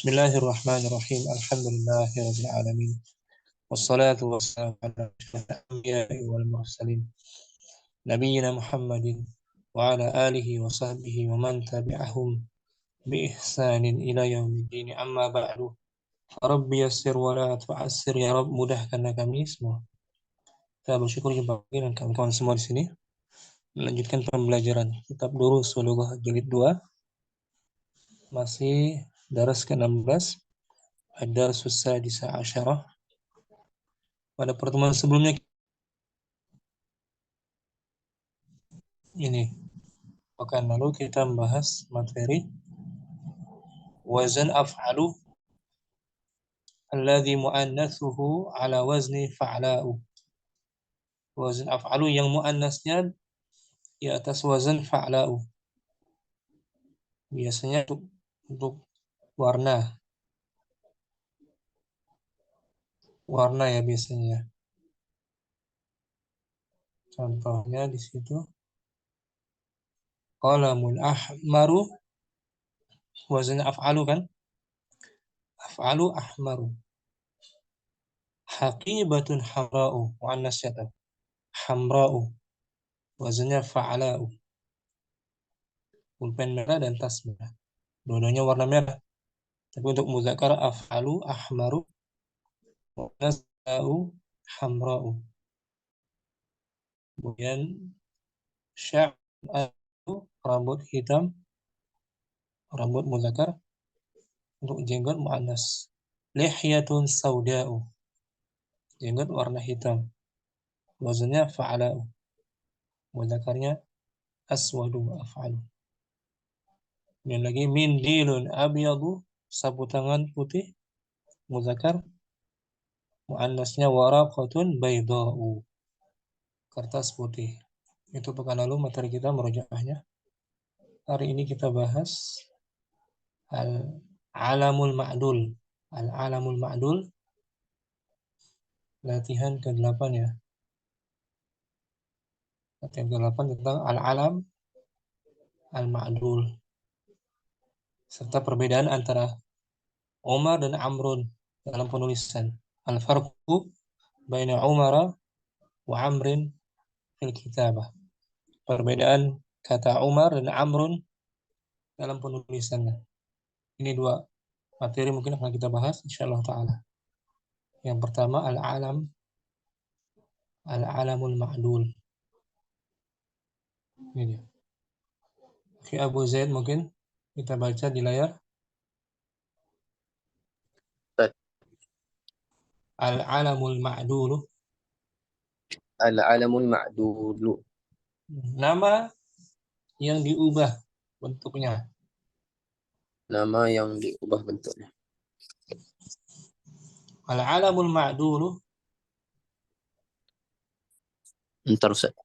Bismillahirrahmanirrahim. Alhamdulillahirabbil alamin. Wassalatu wassalamu ala asyrofil anbiya'i wal mursalin. Nabiyyina Muhammadin wa ala alihi wa sahbihi wa man tabi'ahum bi ihsanin ila yaumiddin. Amma ba'du. Rabbi yassir wa la tu'assir ya Rabb, mudahkanlah kami semua. Kita bersyukur jumpa lagi dengan kawan-kawan semua di sini. Melanjutkan pembelajaran kitab Durus Lughah jilid 2. Masih daras ke-16. Ad-Darsus Sadisa Asyarah. Pada pertemuan sebelumnya pekan lalu kita membahas materi wazan af'alu alladhi muannatsuhu ala wazni fa'la'u. Wazan af'alu yang muannasnya di atas wazan fa'la'u. Biasanya untuk warna ya biasanya. Contohnya di situ qalamul ahmaru, wazan af'alu kan? Af'alu ahmaru. Haqibatun hamra'u, muannasnya hamra'u, wazannya fa'la'u. Pulpen merah dan tas merah, dua-duanya warna merah. Tapi untuk muzakkar af'alu ahmaru, muannas'u hamra'u. Kemudian sya'ru, rambut hitam, rambut muzakkar. Untuk jenggot muannas, lihyatun sauda'u, jenggot warna hitam, wazannya fa'la'u, muzakkarnya aswadu af'alu. Dan lagi mindilun abyadu, sapu tangan putih, muzakkar, muannasnya waraqatun bayda'u, kertas putih. Itu pekan lalu materi kita murojaahnya. Hari ini kita bahas al-alamul ma'dul. Al-alamul ma'dul, latihan ke-8 ya. Latihan ke-8 tentang al-alam al-ma'dul, serta perbedaan antara Umar dan Amrun dalam penulisan. Al-farqu baina Umara wa Amrin fil kitabah. Perbedaan kata Umar dan Amrun dalam penulisannya. Ini dua materi mungkin akan kita bahas insyaallah ta'ala. Yang pertama al-alamul ma'dul. Ini dia. Oke, Abu Zaid mungkin kita baca di layar. Al-alamul ma'dul. Al-alamul ma'dul. Nama yang diubah bentuknya. Nama yang diubah bentuknya. Al-alamul ma'dul. Ntar Ustaz.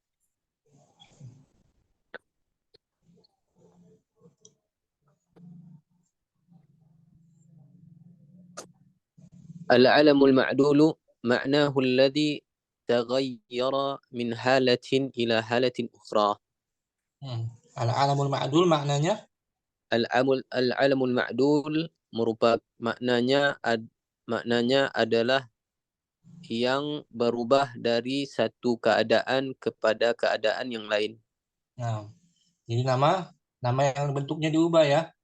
Al-alamul ma'dulu ma'nahu alladhi taghayyara min halatin ila halatin ukhra. Al-alamul ma'dul maknanya? Al-alamul ma'dul merupakan maknanya adalah yang berubah dari satu keadaan kepada keadaan yang lain. Nah, jadi nama yang bentuknya diubah ya.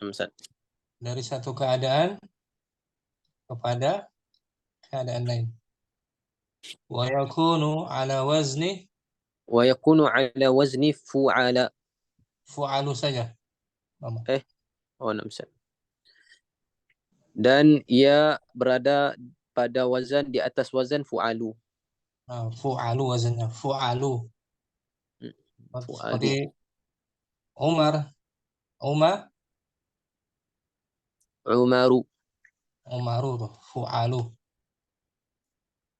Ustaz. Dari satu keadaan kepada keadaan lain. Wa yakunu ala wazni fu'ala. Fu'alu saja. Ustaz. Dan ia berada pada wazan di atas wazan fu'alu. Fu'alu wazannya fu'alu. Seperti Umaru tuh fu'alu.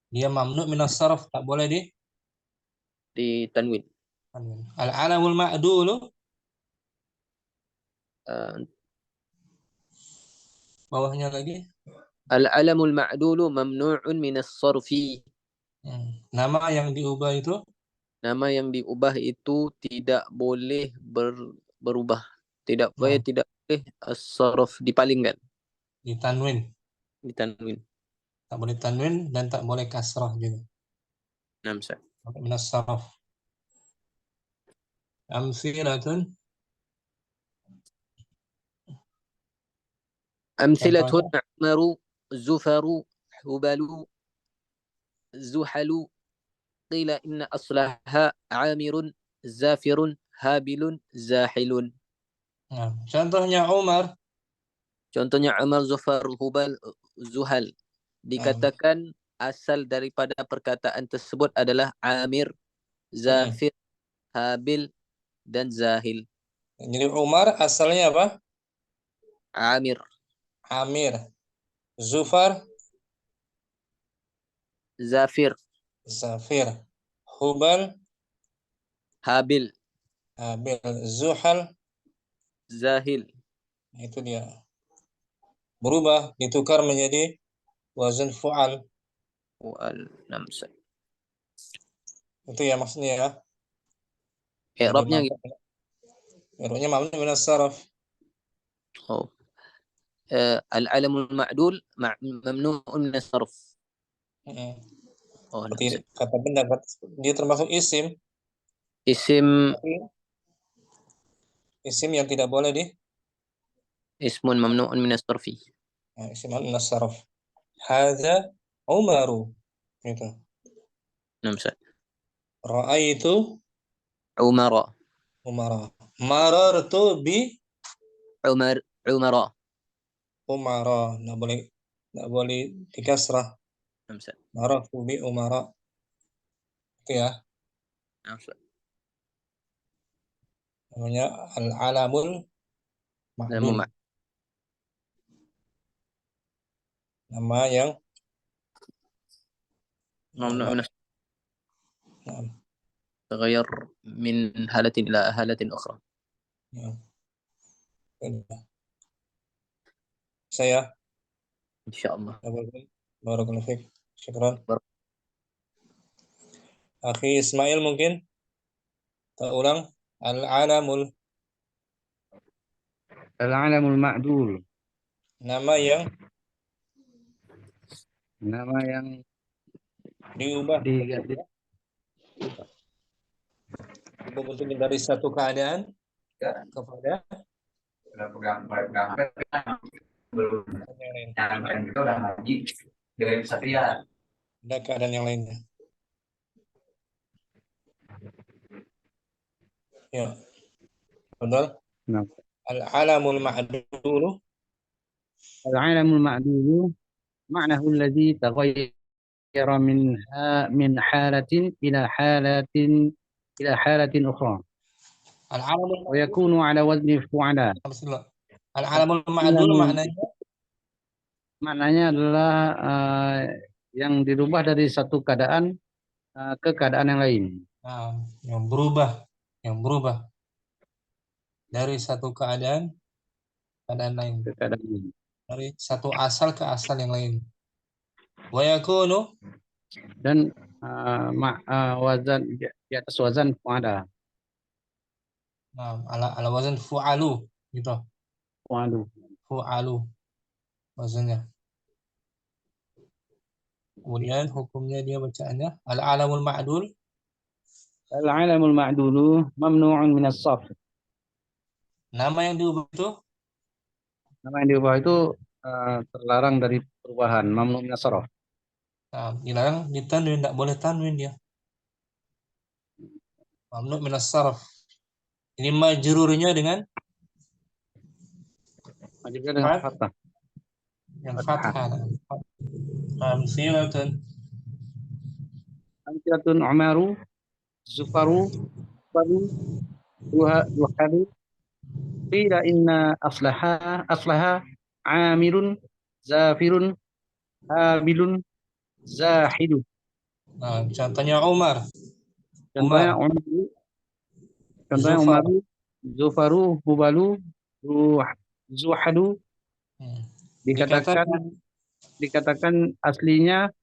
Dia mamnu minas sarf, tak boleh di tanwin. Al-alamul ma'dulu bawahnya lagi. Al-alamul ma'dulu mamnu'un minas sarfi. Nama yang diubah itu? Nama yang diubah itu tidak boleh berubah. Tidak boleh as-sarf dipalingkan. Ditanwin. ditanwin. Tak boleh tanwin dan tak boleh kasrah juga. Naam, Ustaz. Minas saraf. Amsilatun. Amsilatun Contohnya. Umaru, Zufaru, Hubalu, Zuhalu. Qila inna aslaha Amirun, Zafirun, Habilun, Zahilun. Nah, contohnya Umar. Contohnya Umar, Zufar, Hubal, Zuhal. Nah, Dikatakan asal daripada perkataan tersebut adalah Amir, mm. Zafir, Habil, dan Zahil. Jadi Umar asalnya apa? Amir, Amir. Zufar, Zafir, Zafir. Hubal, Habil, Habil. Zuhal, Zahil. itu dia. Berubah, ditukar menjadi wazan fu'al. Wal-namsa. Itu ya maksudnya ya. Jadi I'rabnya gitu. maknanya mabni minas saraf. Oh. Al-alamul ma'dul mamnu'un min as-sarf. Oh, Seperti namsa. kata benda, dia termasuk isim. Isim Tapi isim yang tidak boleh ismun mamnu'un min as-sarfi. isim minas saraf. Hadza Umaru. Gitu. Namsa. Ra'aitu Umara, Umara. Marartu bi Umara. Umara. Nggak boleh dikasrah. Namsa. Marartu bi Umara. Itu ya. Namsa. Namanya al-alamul Namu ma'dul. Nama yang mamnu'un min nah, as-taghayyur min halatin ila halatin ukhra. ya. Saya Insyaallah. Barakallahu fiik. Syukran. Akhi Ismail mungkin tak ulang al-alamul, Al-alamul ma'dul, nama yang nama yang diubah diganti bentuknya dari satu keadaan kepada yang lain. Ada keadaan yang lainnya. Ya, betul. Nah, Al-alamul ma'dul. al-alamul ma'dul ma'nahu alladhi taghayyara min halatin ila halatin ukhra Al-alamul wa ma'dul. yakunu ala wazni fu'ala. Al-alamul ma'dul Yang maknanya adalah yang dirubah dari satu keadaan ke keadaan yang lain. yang berubah dari satu keadaan lain, Ke keadaan lain. dari satu asal ke asal yang lain. Wa yakunu, Dan wazan di atas wazan fu'ala. ala wazan fu'alu gitu. Fu'alu wazannya. Kemudian hukumnya dia bacaannya al-alamul ma'dul. Al-alamul ma'dulu mamnu'un min as-sarf. Nama yang diubah itu Nama yang diubah itu terlarang dari perubahan, mamnu' min as-sarf. dilarang ditanwin, tidak boleh tanwin dia. Mamnu' minas sarf. Ini majrurnya dengan Juga dengan fathah. yang fathah. Amsilatun. Amsilatun Umaru, Zufaru, Balu, Duhalu. Qila inna aslaha Amirun, Zafirun, Habilun, Zahidun. Contohnya Umar. Contohnya Zufar. Umaru, Zufaru, Hubalu, Zuhadu. Dikatakan aslinya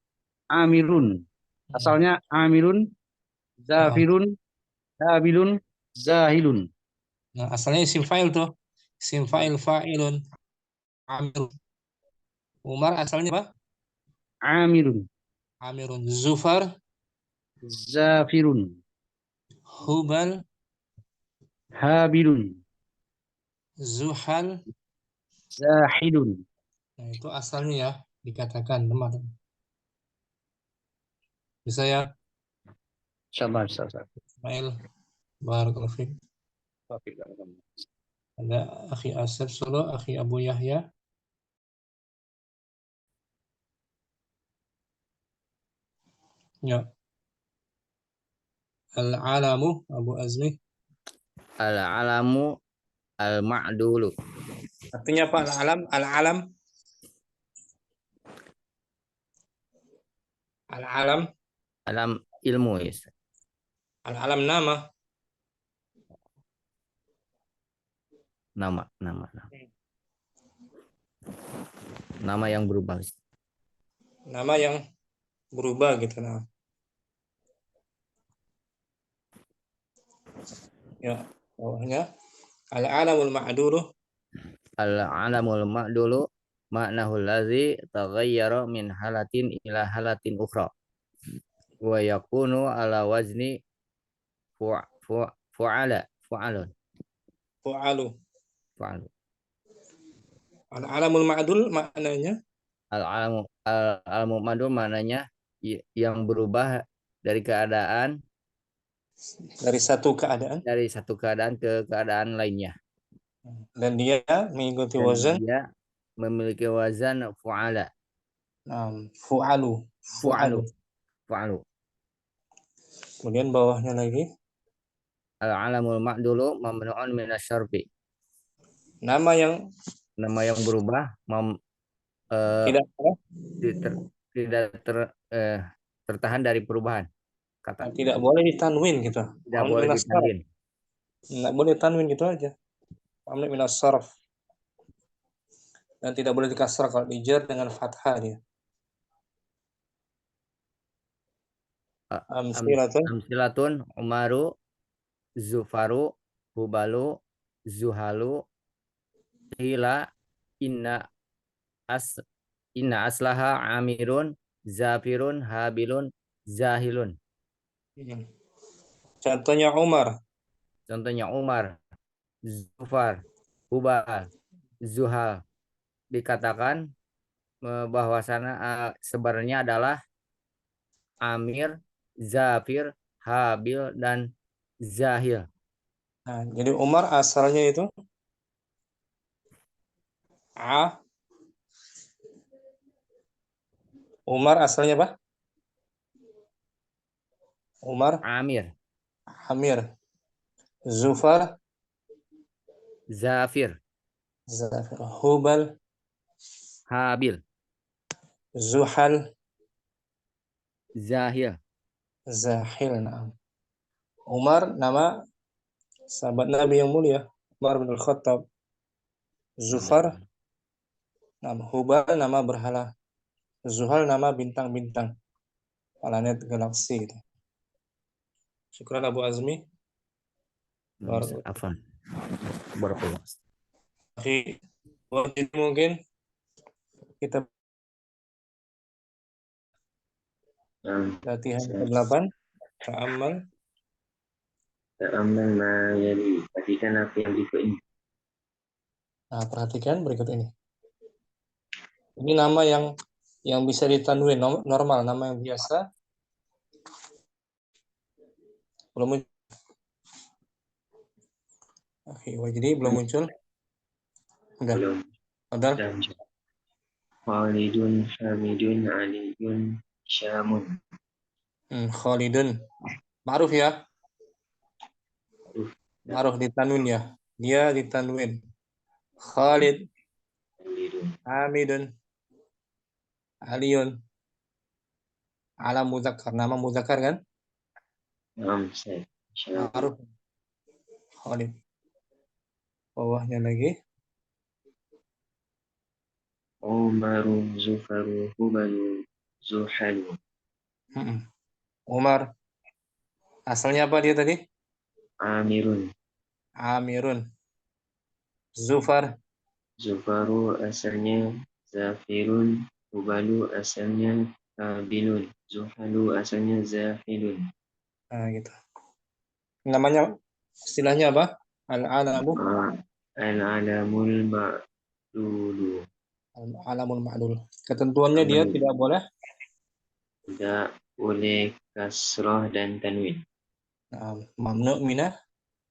Amirun. Asalnya Amirun, Zafirun, Habilun, Zahilun. Asalnya isim fa'il tuh. Isim fa'il fa'ilun. Amir. Umar asalnya apa? Amirun. Amirun. Zufar, Zafirun. Hubal, Habilun. Zuhal. Zahidun. Nah, itu asalnya ya dikatakan teman-teman. Bisa ya, Sabar, sabar. Ismail. Barakallahu fiik. Ada Akhi Asep Solo, Akhi Abu Yahya. Ya. Al-alamu Abu Azmi. Al-alamu al-ma'dulu. Artinya apa al-alam? Al-alam. Al-alam. Alam ilmu ya. Ustaz. Al-alam nama. Nama. Nama yang berubah. Ustaz. Nama yang berubah gitu nah. Ya, bawahnya al-alamul ma'dulu. Al-alamul ma'dulu maknahu allazi taghayyara min halatin ila halatin ukhra. Wa yakunu ala wazni fu'alun. Fu'alu. Fu'alu. Al-alamul ma'dul maknanya Al-alamu ma'dul maknanya yang berubah dari keadaan dari satu keadaan ke keadaan lainnya. dan dia mengikuti Dan wazan dia memiliki wazan fu'ala. fu'alu. Fu'alu. Kemudian bawahnya lagi Al-alamul ma'dulu mamnu'un minasyarfi. nama yang Nama yang berubah tidak tertahan dari perubahan kata. tidak boleh ditanwin gitu. Tidak boleh ditanwin. Tidak boleh ditanwin gitu aja. Mamnu minas sarf. Dan tidak boleh dikasrah kalau dijar dengan fathah dia. Amsilatun Umaru Zufaru Hubalu Zuhalu Hila Inna aslaha Amirun Zafirun Habilun Zahilun. Contohnya Umar. Zufar, Hubal, Zuhal. Dikatakan bahwasanya sebenarnya adalah Amir, Zafir, Habil, dan Zahil. Nah, jadi Umar asalnya itu Umar asalnya apa? Umar Amir, Zufar, Zafir, Hubal, Habil, Zuhal, Zahil. Zahil. Nah. Umar nama sahabat Nabi yang mulia, Umar bin Al-Khattab. Zufar nama Hubal, nama berhala. Zuhal nama bintang-bintang, planet galaksi gitu. Syukran Abu Azmi. Afan. Barakallah. Oke, mungkin kita latihan ke-8. Ta'ammal. Ta'ammal ma yali. Perhatikan apa yang berikut ini. Nah, perhatikan berikut ini. Ini nama yang bisa ditanwin normal, nama yang biasa. Belum muncul. Oke, jadi belum muncul. Udah. Belum. Udah. Khalidun, Hamidun, Aliyun, Syamun. Khalidun. Ma'ruf ya. Ma'ruf ditanwin ya. Dia ditanwin. Khalid, Hamidun, Aliyun. Alam muzakkar, nama muzakkar kan? Ma'ruf. Khalid. Bawahnya lagi. Umaru, Zufaru, Hubalu, Zuhalu. Umar. Asalnya apa dia tadi? Amirun. Amirun. Zufar. Zufaru asalnya Zafirun. Hubalu asalnya Habilun. Zuhalu asalnya Zahilun. Nah, gitu. Namanya istilahnya apa? Al-alamu. Al-alamul ma'dulu. Al-alamul ma'dul. Ketentuannya dia tidak boleh. Tidak boleh kasrah dan tanwin. Nah, mamnu minah.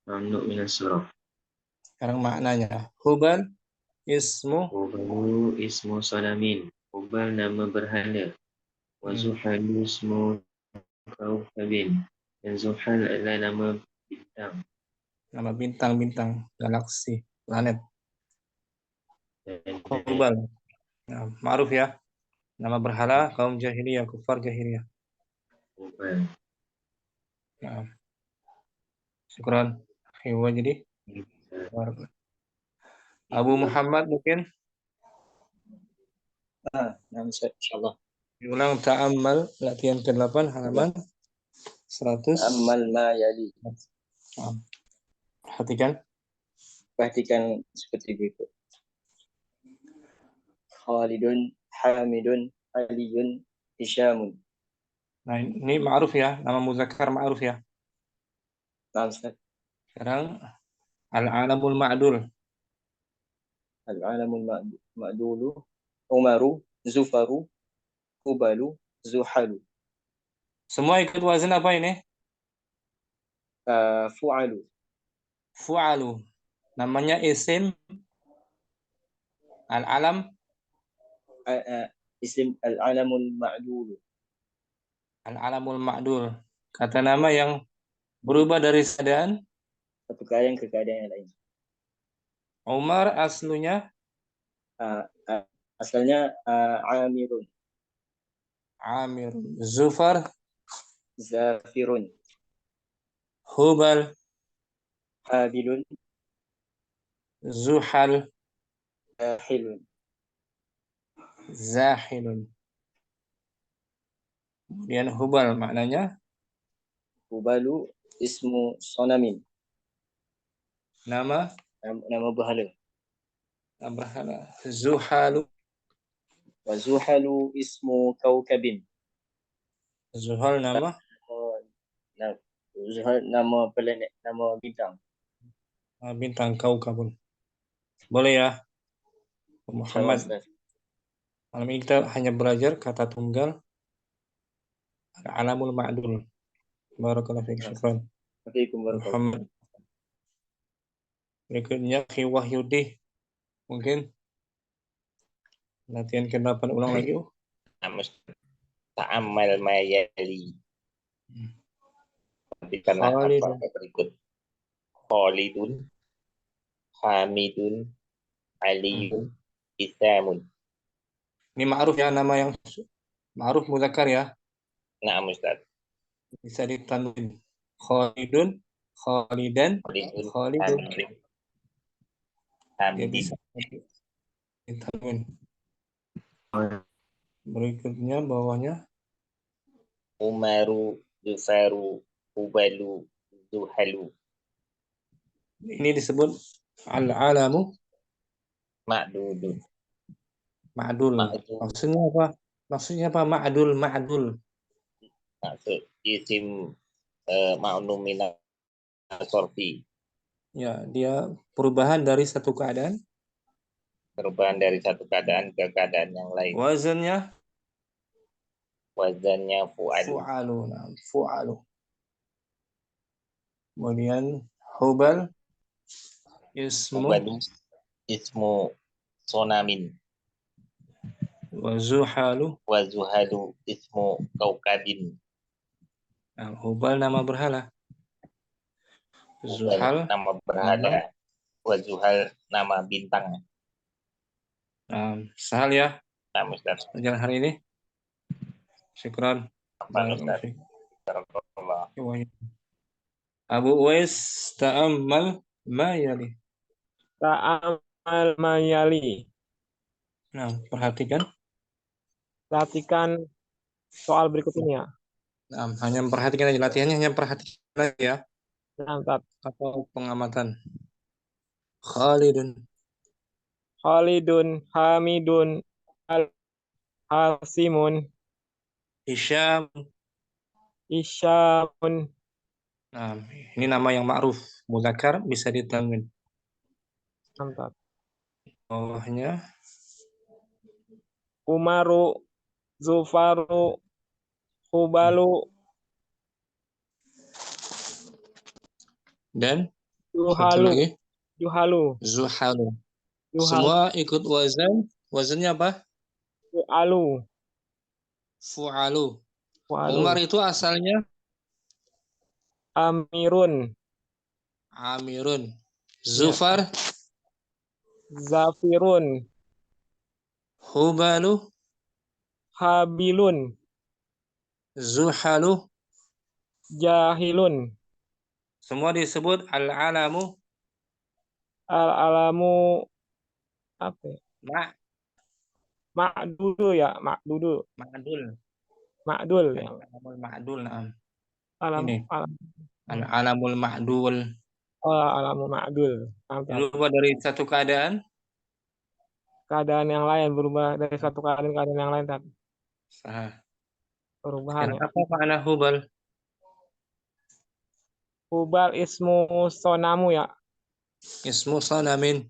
Mamnu minas surah. Sekarang maknanya. Hubal ismu. Hubalu ismu salamin. Hubal nama berhala. Wa Zuhalu ismu kaukabin. Dan Zuhal adalah nama bintang. Nama bintang-bintang, galaksi, planet. Dan Hubal. Nah, ma'ruf ya. Nama berhala kaum jahiliyah, kufar jahiliyah. Hubal. Nah, syukran. Hewa jadi. Abu Muhammad mungkin. Nah, insyaallah. Diulang ta'ammal latihan ke-8 halaman 100. Amal ma yali. Perhatikan. Perhatikan seperti berikut. Khalidun, Hamidun, Aliyun, Hisyamun. Nah, ini ma'ruf ya, nama muzakkar ma'ruf ya. Nah, Ustaz. Sekarang al-alamul ma'dul. Al-alamul ma'dulu, Umaru, Zufaru, Hubalu, Zuhalu. Semua ikut wazan apa ini? Fu'alu. Fu'alu. Namanya isim al-alam. Isim al-alamul ma'dulu. Al-alamul ma'dul. Kata nama yang berubah dari keadaan. Satu keadaan ke keadaan yang lain. Umar aslunya Asalnya Amirun, Amir. Zufar, Zafirun, Hubal, Habilun, Zuhal, Zahilun. Zahilun. Kemudian Hubal maknanya Hubalu ismu sonamin. nama Nama berhala. berhala. Zuhalu. Wa Zuhalu ismu kaukabin. Zuhal nama Zuhal nama planet, nama bintang. bintang kaukabun. Boleh ya, Muhammad. Ustaz. Malam ini kita hanya belajar kata tunggal alamul ma'dul. Barakallahu fiik. Syukran. Assalamualaikum warahmatullahi Muhammad. Berikutnya Khi Wahyudi. Mungkin latihan ke-8 ulang lagi. Ta'ammal ma yali. Perhatikanlah Khalid. apa yang berikut. Khalidun, Hamidun, Aliyun, Isamun. Ini ma'ruf ya, nama yang ma'ruf muzakkar ya. Na'am Ustaz. Bisa ditanwin. Khalidun, Khalidan, Khalidun, Khalidun. Hamidun, Dia Hamidin. bisa ditanwin. Berikutnya bawahnya Umaru, Zufaru, Hubalu, Zuhalu. ini disebut al-alamu Ma'dudun. ma'dul. Maksudnya apa? Maksudnya apa? Ma'dul. Maksud isim ma'num minas sorfi. Ya, dia perubahan dari satu keadaan. Perubahan dari satu keadaan ke keadaan yang lain. Wazannya Wazannya fu'alu. fu'alu. Nah, fu'alu. Kemudian hubal ismu Hubalu, ismu sonamin. wa zuhalu. Wa zuhalu, ismu kaukabin. Nah, hubal nama berhala. Zuhal Nama berhala. Wa zuhal nama bintang. sahal ya Nah, Ustaz. pelajaran hari ini. Syukran. Ustaz. Abu Uwais ta'ammal ma yali. Ta'amal mayali. Nah, perhatikan. Perhatikan soal berikut ini ya. Nah, hanya perhatikan aja latihannya, hanya perhatikan aja ya. Nah, Ustaz. Atau pengamatan. Khalidun, Khalidun, Hamidun, Hasimun, Hisham. Isyamun, Nah, ini nama yang ma'ruf. Muzakkar bisa ditanwin. mantap. Bawahnya Umaru, Zufaru, Hubalu, dan satu Juhalu, lagi Juhalu, Zuhalu. Juhalu, Semua ikut wazan. Wazannya apa? Fu'alu, Fu'alu. Fu'alu, Umar itu asalnya Amirun, Amirun. ya, Zufar, Zafirun, Hubalu, Habilun, Zuhalu. Jahilun, Semua disebut al-alamu Al-alamu, apa ya? ma' Ma'dudu ya, Ma'dudu, ma'dul. Ma'dul ya, Al-alamul ma'dul. Nah. alam, Ini alam, al-alamul ma'dul. alamu Ma'dul, mantap. Berubah dari satu keadaan. Keadaan yang lain berubah dari satu keadaan ke keadaan yang lain, tapi Sah. perubahan Sekarang ya. apa makna hubal? Hubal ismu sonamu ya, Ismu sanamin.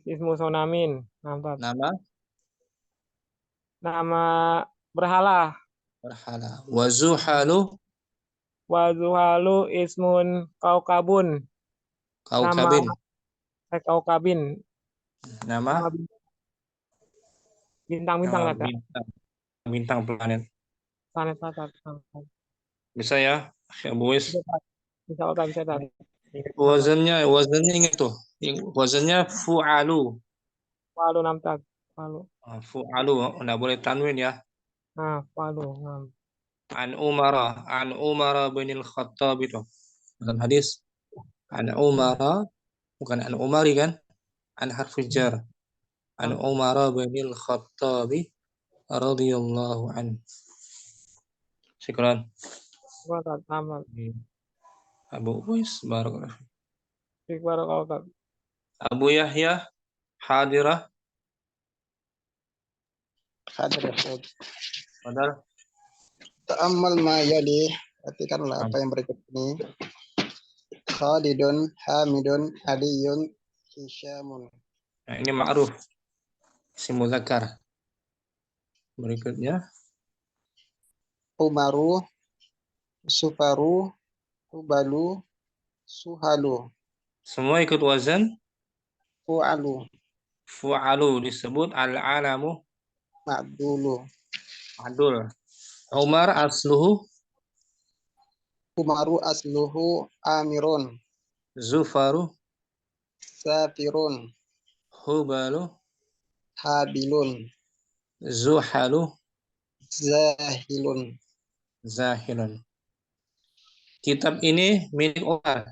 ismu sonamin, mantap. Nama Nama berhala. berhala. Wazuhalu Wazuhalu ismun kaukabun, nama kaukabin. kaukabin, nama Nama bintang-bintang nama kata, bintang. Bintang planet. planet. Bisa ya, Abu Wis. Bisa otak, bisa otak. Wazannya ingat tuh. Wazannya fu'alu. Palu nampak, palu. Fu'alu, nggak boleh tanwin ya. Nah, palu. Nah. An Umara bin al-Khattab itu. Dalam hadis. An Umara, bukan an Umari kan? An harfi jar. An Umara bin al-Khattab radhiyallahu an. Syukran. Otak, tambah. Abu Uwais, barakallahu. Baru otak. Abu Yahya, hadirah. Hadir ya Ustaz. Padahal. Ta'ammal ma yali, perhatikanlah apa yang berikut ini. Khalidun, Hamidun, Aliyun, Hisyamun. Nah, ini ma'ruf. Si muzakkar. Berikutnya. Umaru, Sufaru, Hubalu, Suhalu, Semua ikut wazan. Fu'alu, Fu'alu disebut al-alamu Ma'dulu. adul. Umar asluhu Umaru asluhu Amirun, Zufaru Safirun, Hubalu Habilun, Zuhalu Zahilun. Zahilun. Kitab ini milik Umar.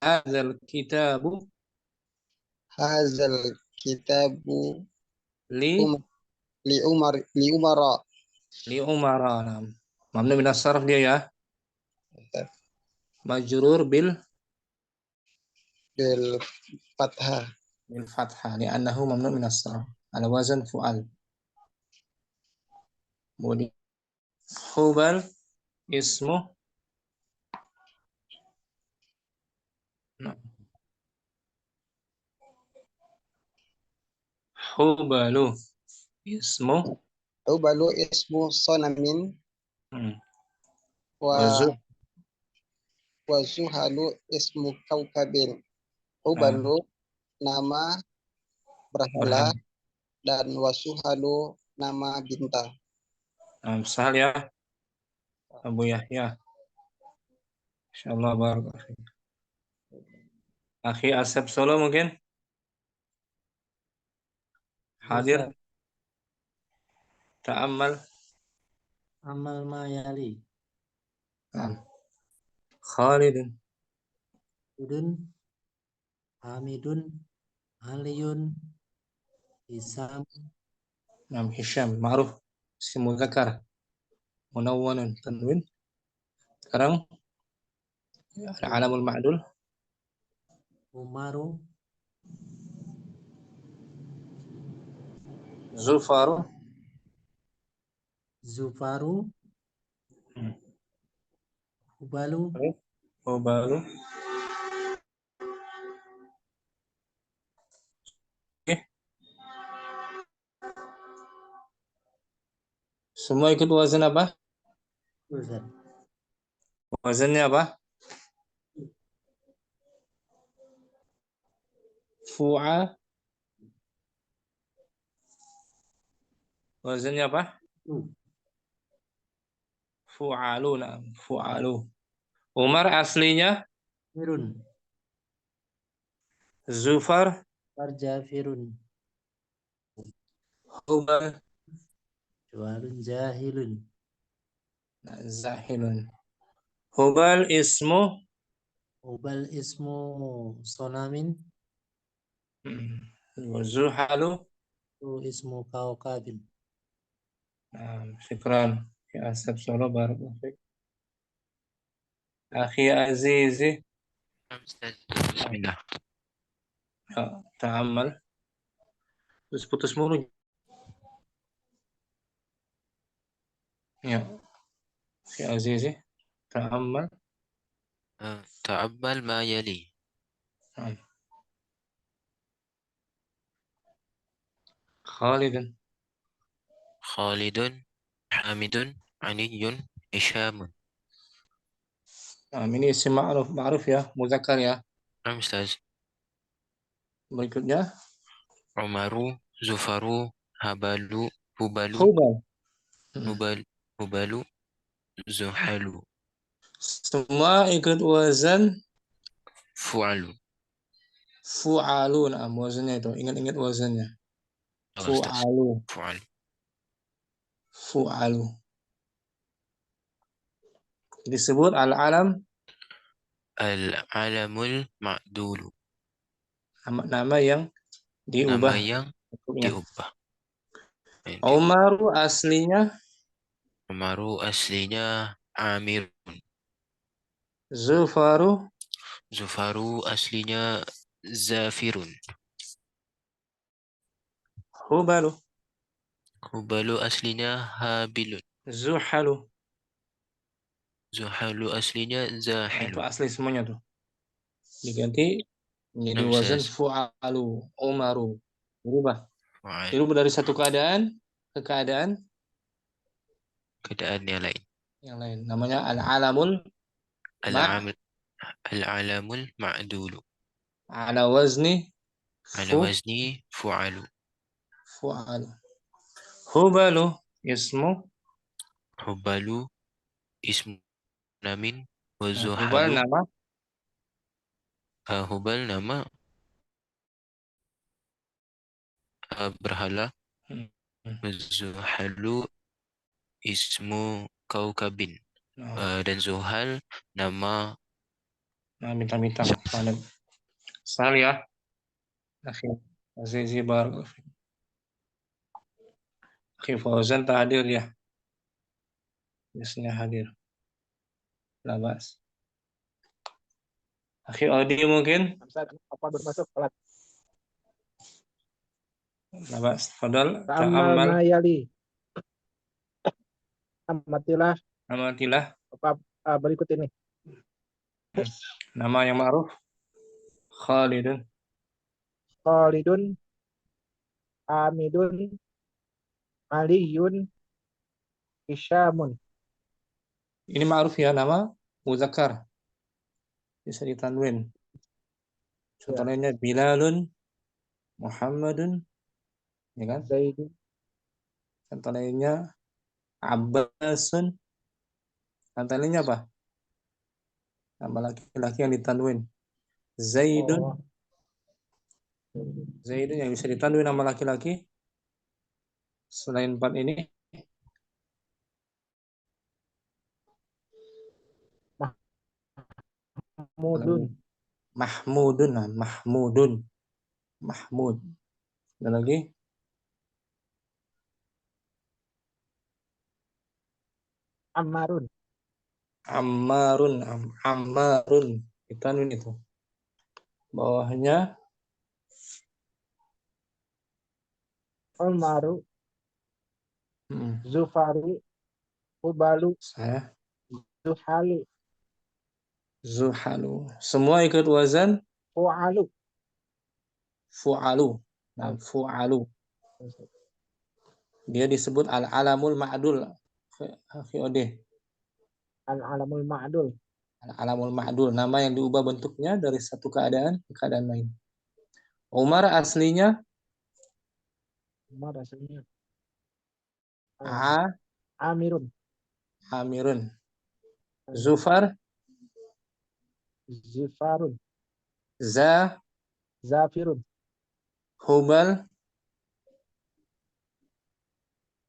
Hadzal kitabu Hazal kitabu li li Umara. Umara. Mamnu min as-sarf dia ya. Majrur bil Fathah. bil fathah li'annahu mamnu min as-sarf ala wazan fu'al. Kemudian Hubal ismu Hubalu ismu Hubalu ismu sonamin. Wa Zuhalu ismu kaukabin. Hubalu nama berhala dan Wasuhalu nama bintang. Sahal ya Abu Yahya. Insyaallah barakallahu. Akhi Asep Solo mungkin hadir. Ta'ammal Amal mayali. Khalidun Udun, Hamidun, Aliyun, Hisam. Hisham ma'ruf si muzakkar munawwanun tanwin. Sekarang alamul ma'dul Umaru, Zufaru. Zufaru. Hubalu. Hubalu. Oke. Semua ikut wazan apa? Ustaz. Wazannya apa? Fu'a. Wazannya apa? Fu'alu. Nah, fu'alu. Umar aslinya? Firun. Zufar. Farjafirun. Hubal. Juarun jahilun. Nah, zahilun. Hubal ismu? Hubal ismu sonamin. Zuhalu. Ismu kaukabin. Nah, syukran. Ya, Asep Solo barakallahu fiik. Akhi Azizi. Bismillah. Ya, ta'ammal. Terus putus mulu. Ya. Akhi Azizi. Ta'ammal. تأمل ما يلي. Khalid. خالد حامد علي هشام. Ini isim ma'ruf ya, muzakkar ya. نعم أستاذ. Berikutnya عمر زفر هبل هبل Hubal. هبل زحل Semua ikut wazan فعل. fu'alu. Nah, wazannya itu. Ingat-ingat wazannya. أستاذ. Fu'alu. فعل. Fu'alu. Disebut al-alam. العلم المعدول. Nama yang diubah. Nama yang diubah. Umaru aslinya? Umaru aslinya Amir. Zufaru? Zufaru aslinya Zafirun. Hubalu? Hubalu aslinya Habilun. Zuhalu? Zuhalu aslinya Nah, Zahilu. itu asli semuanya tuh. Diganti menjadi Nah, wazan Ustaz. fu'alu. Umaru. Berubah. Fa'al. Dirubah dari satu keadaan ke keadaan Keadaan yang lain. yang lain. Namanya al-alamul Al-alamul ma'dulu. ala wazni Ala wazni fu'alu. fu'alu. Hubalu ismu? Hubalu ismu namin. Wa Hubal zuhalu. nama? Hubal nama berhala. Wa zuhalu ismu kaukabin. Dan Zuhal nama bintang-bintang planet. Sal ya. Azizi barakallahu fiik. Akhi Fauzan tak hadir ya. Biasanya hadir. Labas. Akhi Odi mungkin? Apa bermasuk salat? Labas. Fadal. Ta'ammal ma yali. Amatilah. Amatilah. Berikut ini. Nama yang ma'ruf. Khalidun. Khalidun. Hamidun. Aliyun. Hisyamun. Ini ma'ruf ya, nama muzakkar. Bisa ditanwin. Contohnya Bilalun, Muhammadun, ya kan? Zaidun. Contoh lainnya Abbasun. Contoh lainnya apa? Nama laki-laki yang ditanwin. Zaidun. Zaidun yang bisa ditanwin nama laki-laki. Selain 4 ini. Mahmudun. Mahmudun. Mahmudun. Mahmud. Ada lagi? Ammarun. Ammarun. Ammarun. Ditanwin itu. Bawahnya Umaru, Hmm. Zufaru, Ubalu, Saya Zuhalu, Zuhalu. Semua ikut wazan Fu'alu. fu'alu. Nah, fu'alu. Dia disebut al-alamul ma'dul. VOD. Al-alamul ma'dul. Al-alamul ma'dul. Nama yang diubah bentuknya dari satu keadaan ke keadaan lain. Umar aslinya Umar aslinya Amirun. Amirun. Zufar Zufarun. Zafirun. Hubal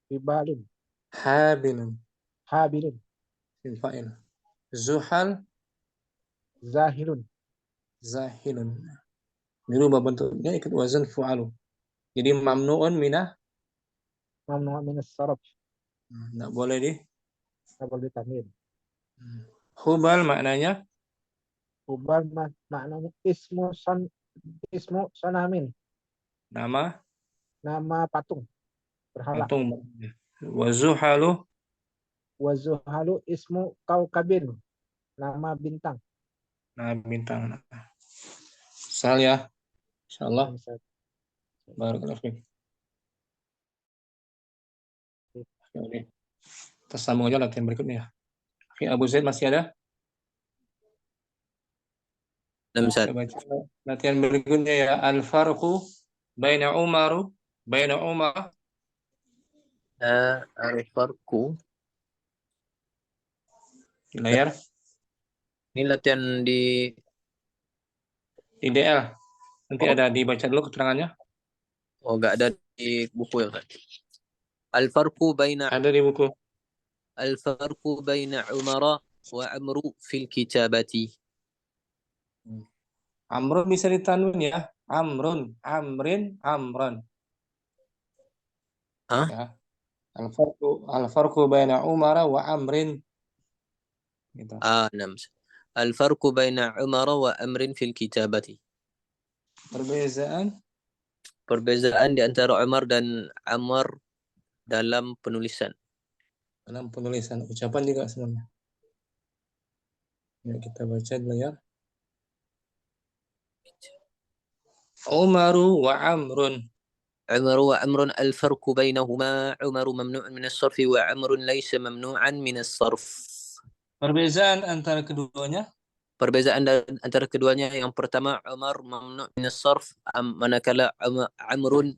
Hibalun. Habilun. Habilun. Fa'il. Zuhal Zahirun. Zahilun. Dirubah bentuknya ikut wazan fu'alu. Jadi mamnu'un minah. Mamnu' minas sarf. Nggak boleh di. Nggak boleh ditanwin. Hubal maknanya Hubal maknanya ismu sonamin. nama Nama patung. Berhala. patung. Wazuhalu Wazuhalu ismu kaukabin. Nama bintang. nah bintang. Sal ya. Insyaallah. Barakallahu fiik. Oke. Kita sambung aja latihan berikutnya ya. Oke, Abu Zaid masih ada? Kita baca latihan berikutnya ya. Al-farqu baina Umar Al-farqu. Di layar. Ini latihan di DL. Nanti ada dibaca dulu keterangannya. Oh, nggak ada di buku ya, Ustaz. Al-farqu baina Ada di buku. Al-farqu baina Umar wa Amru fil kitabati. Amrun bisa ditanwin ya. Amrun, amrin, amron. Hah? Ya. Al-farqu baina Umar wa Amrin. Gitu. Nam. Al-farqu baina Umar wa Amrin fil kitabati. Perbezaan di antara Umar dan Amr dalam penulisan. Dalam penulisan, ucapan juga sebenarnya. Ya, kita baca dulu ya. Umaru wa Amrun. عمر وأمر الفرق بينهما عمر ممنوع من الصرف وأمر ليس ممنوعا من الصرف. Perbezaan antara keduanya? Perbezaan antara keduanya yang pertama Umar mamnu' min as-sarf manakala Amrun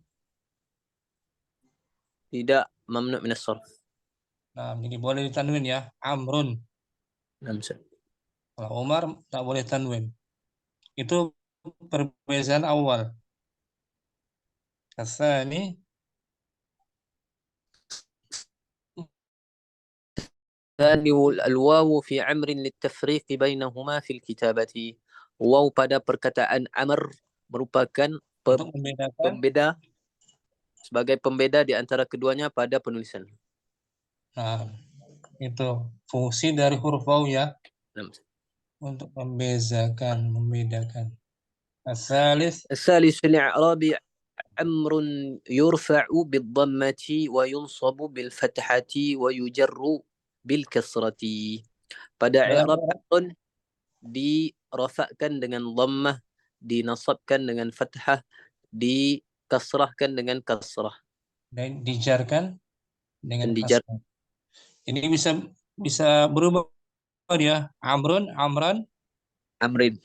tidak mamnu' min as-sarf. Nah, jadi boleh ditanwin ya, Amrun. Kalau Umar tak boleh tanwin. Itu perbezaan awal. Asani الواو في عمر للتفريق بينهما في الكتابة. Waw pada perkataan Amr merupakan pembeda sebagai pembeda di antara keduanya pada penulisan. Nah, itu fungsi dari huruf waw ya. Untuk membedakan. As-salis al-i'rab أمر يرفع بالضمة وينصب بالفتحة ويجر بالكسرة. Pada i'rab amrun dirafa'kan dengan dhammah, dinasabkan dengan fathah, dikasrahkan dengan kasrah. Dan dijarkan dengan kasrah. Ini bisa berubah dia. Amrun, Amran, Amrin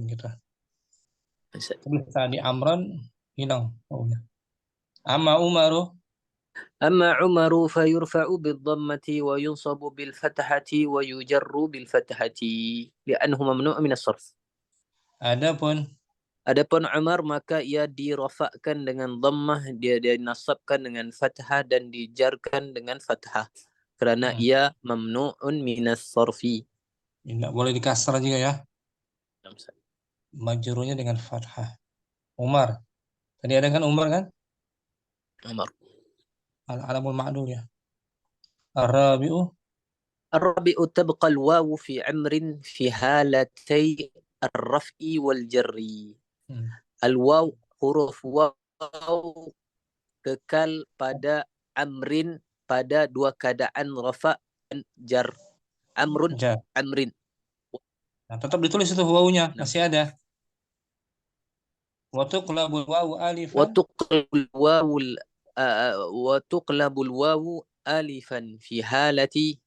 gitu. Bisa di Amran hilang wawnya. Amma Umaru فيرفع بالضمة وينصب بالفتحة ويجر بالفتحة لأنه ممنوع من الصرف. Adapun Umar maka ia dirafa'kan dengan dhammah, dia dinasabkan dengan fathah dan dijarkan dengan fathah karena ia mamnu'un minas sarfi. Tidak boleh dikasrah juga ya. Majrurnya dengan fathah. Umar. Tadi ada kan Umar kan? Umar. Al-alamul ma'dul ya. Ar-rabi'u تبقى الواو في عمر في حالتي الرفع والجر. Al-waw huruf waw kekal pada amrin pada dua keadaan rafa dan jar. Amrun, Jar. amrin. Nah, tetap ditulis itu wawunya, masih ada. Wa tuqlabul wawu alifan. وتقلب الواو ألفا في حالة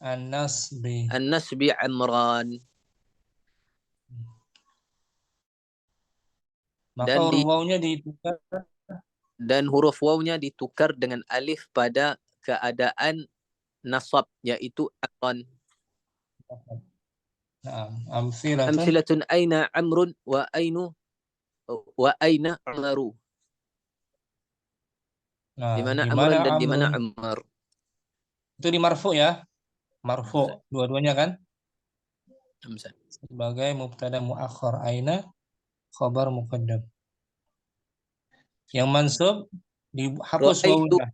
النصب عمران. Maka huruf wawunya ditukar. Dan huruf wawunya ditukar dengan alif pada keadaan nasab, yaitu amran. Amsilatun aina amrun wa aina umaru. Di mana amrun dan di mana umar. Itu di marfu ya. Marfu dua-duanya kan? Sebagai mubtada muakhar, aina khabar muqaddam. Yang mansub dihapus wawunya.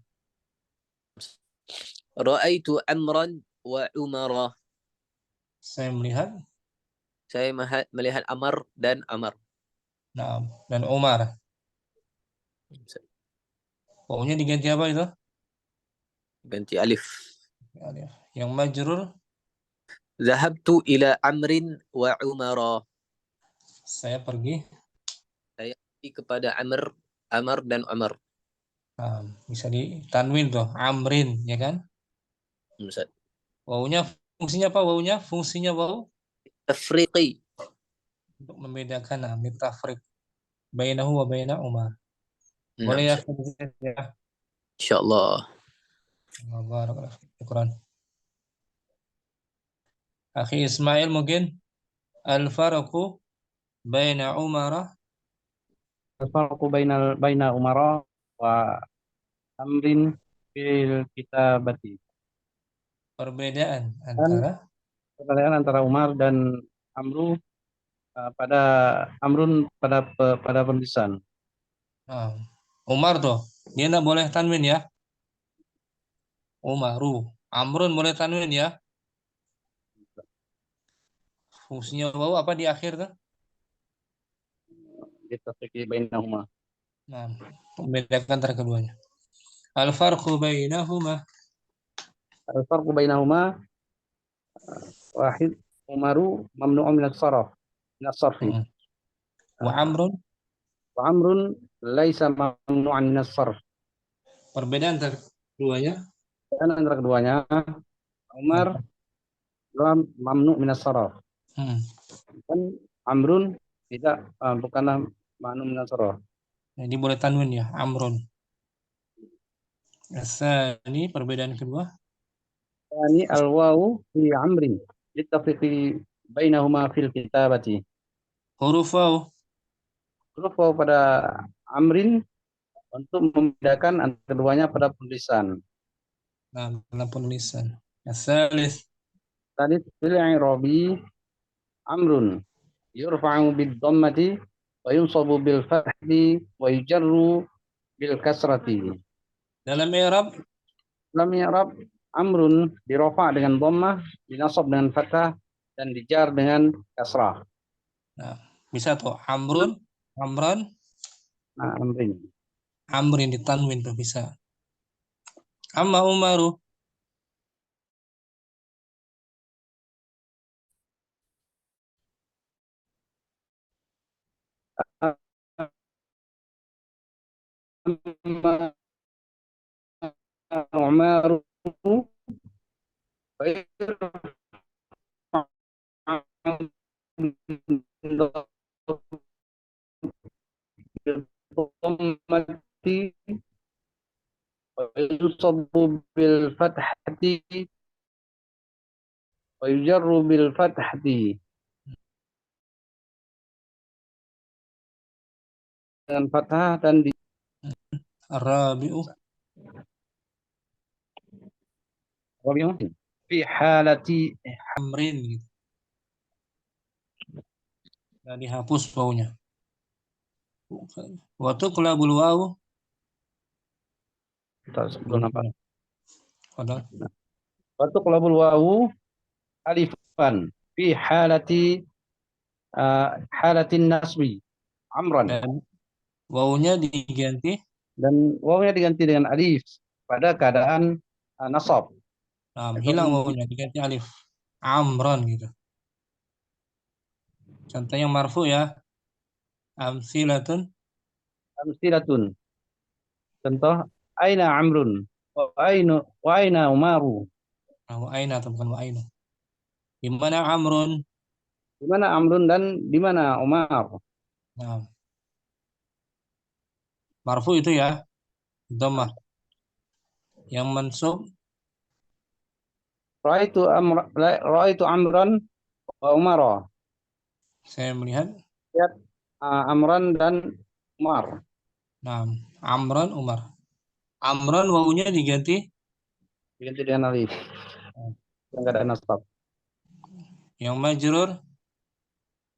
Ra'aitu amran wa umara. Saya melihat Amar dan Amar. Nah, dan Umar. Wawunya diganti apa itu? Ganti alif. Yang majrur? Zahabtu ila amrin wa umara. Saya pergi kepada Amar dan Umar. Nah, bisa ditanwin tuh, amrin, ya kan? Wawunya fungsinya apa? Fungsinya wawu? Tafriqi. Untuk membedakan, mitafriq. Bainahu wa baina Umar. Boleh ya? Insyaallah. Syukran. Akhi Ismail mungkin al-farqu baina Umara. Al-farqu baina Umara wa amrin fil kitabati. Perbedaan antara Umar dan Amru pada Amrun pada penulisan. Nah, Umar tuh dia nggak boleh tanwin ya. Umaru. Amrun boleh tanwin ya. Fungsinya wawu apa di akhir tuh? Ditafriqi bainahuma. Nah, membedakan antara keduanya. Al-farqu bainahuma. Al-farqu bainahuma wahid Umaru mamnu'un min as-sarf. Min as-sarfi. Wa Amrun? Wa Amrun laisa mamnu'an min as-sarf. Perbedaan antara keduanya? Antara keduanya Umar mamnu' min as-sarf. Dan Amrun tidak bukanlah mamnu' min as-sarf. Jadi boleh tanwin ya, Amrun. Ini perbedaan kedua. Ini al-wawu fi amrin litafriqi bainahuma fil kitabati. Huruf wawu. Huruf wawu pada amrin untuk membedakan antara keduanya pada penulisan. Nah, dalam penulisan. Asalis. Tadi fil i'rabi amrun yurfa'u bid dhammati wa yunsabu bil fathi wa yujarru bil kasrati. Dalam i'rab amrun dirofa dengan dhammah, dinasab dengan fathah, dan dijar dengan kasrah. Nah, bisa tuh amrun, amran. Nah, amrin ditanwin tuh bisa. Amma Umaru. Umaru yusabu bil fathati wa yujarru bil fathati dengan fathah dan di Rabi'u fi halati amrin gitu. Nah, dihapus wawunya. Waktu kelabul wawu. Sebelum apa? Waktu kelabul wawu alifan fi halati halatin nasbi amran. Dan wawunya diganti dan wawnya diganti dengan alif pada keadaan nasab. Nah, hilang wawunya diganti alif. Amron gitu. Contoh yang marfu ya. Amsilatun. Amsilatun. Contoh aina amrun wa aina umaru. Nah, wa aina atau bukan wa ainu. Di mana amrun? Di mana amrun dan di mana umar? Nah, marfu itu ya. Dhammah. Yang mansub Ra'aitu amran wa umara. saya melihat Lihat amran dan umar. nah, Amron Umar. Amron wawunya diganti dengan alif. Yang enggak ada nasab. Yang majrur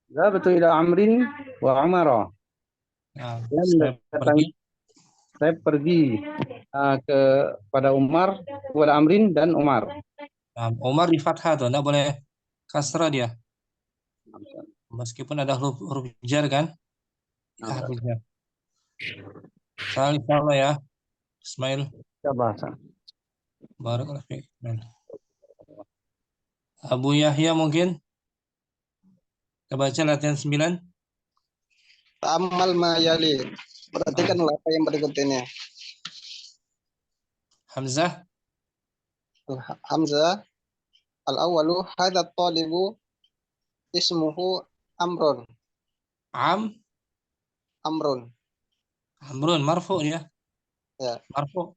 Zahabtu ila amrin wa umara. nah, saya pergi kepada Umar, kepada Amrin dan Umar. Nah, Umar di fathah tuh, enggak boleh kasrah dia. Meskipun ada huruf jar kan? Ya, huruf jar. Salah ya, Ismail. Bahasa. Barakallahu fiik. Abu Yahya mungkin? Kita baca latihan 9. Ta'ammal ma yali. Perhatikanlah apa yang berikut ini. Hamzah. Hamzah. Al-awwalu hadha talibu ismuhu Amrun. Amrun. Amrun marfu ya. Ya. Marfu.